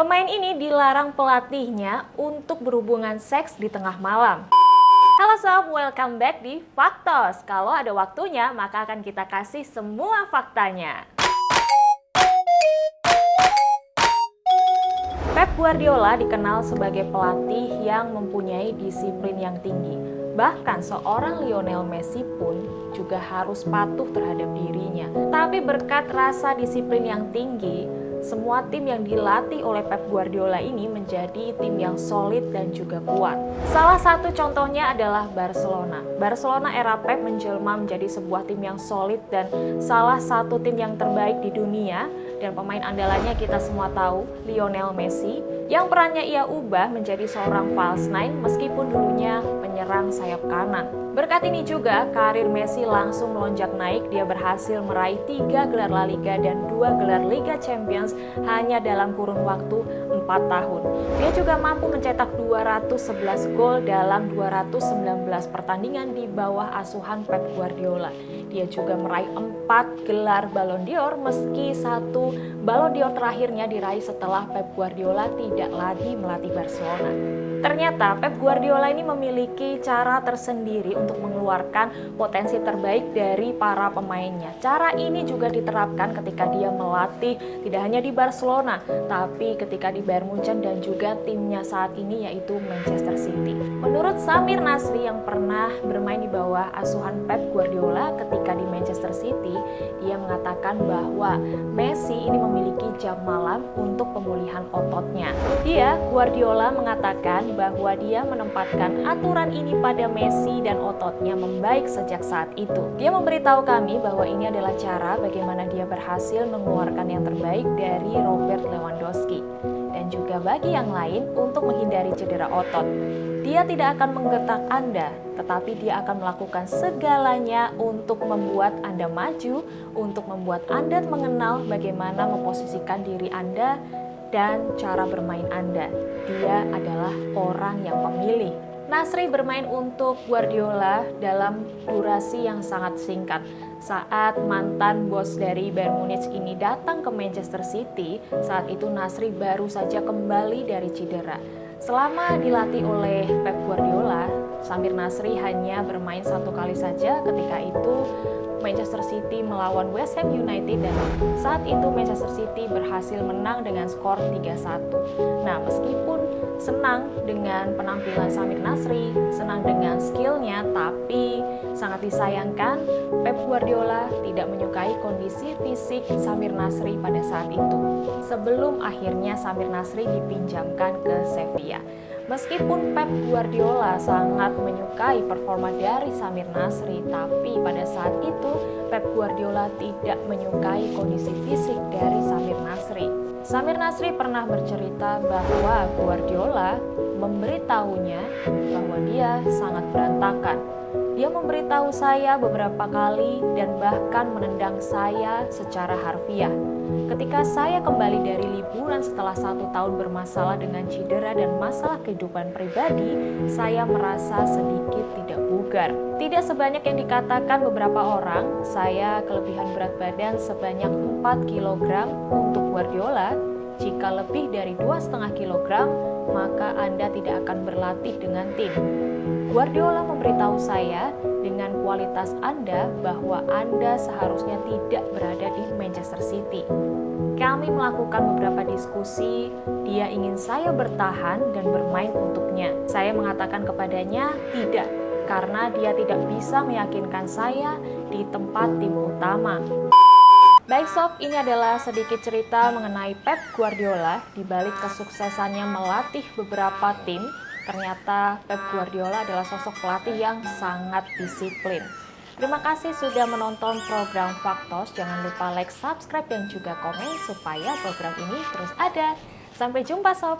Pemain ini dilarang pelatihnya untuk berhubungan seks di tengah malam. Halo sob, welcome back di Faktos. Kalau ada waktunya, maka akan kita kasih semua faktanya. Pep Guardiola dikenal sebagai pelatih yang mempunyai disiplin yang tinggi. Bahkan seorang Lionel Messi pun juga harus patuh terhadap dirinya. Tapi berkat rasa disiplin yang tinggi, semua tim yang dilatih oleh Pep Guardiola ini menjadi tim yang solid dan juga kuat. Salah satu contohnya adalah Barcelona. Barcelona era Pep menjelma menjadi sebuah tim yang solid dan salah satu tim yang terbaik di dunia. Dan pemain andalannya kita semua tahu, Lionel Messi, yang perannya ia ubah menjadi seorang false nine meskipun dulunya penyerang sayap kanan. Berkat ini juga, karir Messi langsung melonjak naik. Dia berhasil meraih 3 gelar La Liga dan 2 gelar Liga Champions hanya dalam kurun waktu 4 tahun. Dia juga mampu mencetak 211 gol dalam 219 pertandingan di bawah asuhan Pep Guardiola. Dia juga meraih 4 gelar Ballon d'Or meski 1 Ballon d'Or terakhirnya diraih setelah Pep Guardiola tidak lagi melatih Barcelona. Ternyata Pep Guardiola ini memiliki cara tersendiri untuk mengeluarkan potensi terbaik dari para pemainnya. Cara ini juga diterapkan ketika dia melatih tidak hanya di Barcelona, tapi ketika di Bayern Munchen dan juga timnya saat ini yaitu Manchester City. Menurut Samir Nasri yang pernah bermain di bawah asuhan Pep Guardiola ketika di Manchester City, dia mengatakan bahwa Messi ini memiliki jam malam untuk pemulihan ototnya. Guardiola mengatakan bahwa dia menempatkan aturan ini pada Messi dan ototnya membaik sejak saat itu. Dia memberitahu kami bahwa ini adalah cara bagaimana dia berhasil mengeluarkan yang terbaik dari Robert Lewandowski dan juga bagi yang lain untuk menghindari cedera otot. Dia tidak akan menggetak Anda, tetapi dia akan melakukan segalanya untuk membuat Anda maju, untuk membuat Anda mengenal bagaimana memposisikan diri Anda dan cara bermain Anda. Dia adalah orang yang pemilih. Nasri bermain untuk Guardiola dalam durasi yang sangat singkat. Saat mantan bos dari Bayern Munich ini datang ke Manchester City, saat itu Nasri baru saja kembali dari cedera. Selama dilatih oleh Pep Guardiola, Samir Nasri hanya bermain 1 kali saja. Ketika itu Manchester City melawan West Ham United dan saat itu Manchester City berhasil menang dengan skor 3-1. Nah, meskipun senang dengan penampilan Samir Nasri, senang dengan skillnya, tapi sangat disayangkan Pep Guardiola tidak menyukai kondisi fisik Samir Nasri pada saat itu. Sebelum akhirnya Samir Nasri dipinjamkan ke Sevilla. Meskipun Pep Guardiola sangat menyukai performa dari Samir Nasri, tapi pada saat itu Pep Guardiola tidak menyukai kondisi fisik dari Samir Nasri. Samir Nasri pernah bercerita bahwa Guardiola memberitahunya bahwa dia sangat berantakan. Dia memberitahu saya beberapa kali dan bahkan menendang saya secara harfiah. Ketika saya kembali dari liburan setelah 1 tahun bermasalah dengan cedera dan masalah kehidupan pribadi, saya merasa sedikit tidak bugar. Tidak sebanyak yang dikatakan beberapa orang, saya kelebihan berat badan sebanyak 4 kg untuk Guardiola. Jika lebih dari 2,5 kg, maka Anda tidak akan berlatih dengan tim. Guardiola memberitahu saya, dengan kualitas Anda bahwa Anda seharusnya tidak berada di Manchester City. Kami melakukan beberapa diskusi, dia ingin saya bertahan dan bermain untuknya. Saya mengatakan kepadanya tidak, karena dia tidak bisa meyakinkan saya di tempat tim utama. Baik sob, ini adalah sedikit cerita mengenai Pep Guardiola. Di balik kesuksesannya melatih beberapa tim, ternyata Pep Guardiola adalah sosok pelatih yang sangat disiplin. Terima kasih sudah menonton program Faktos. Jangan lupa like, subscribe, dan juga komen supaya program ini terus ada. Sampai jumpa sob!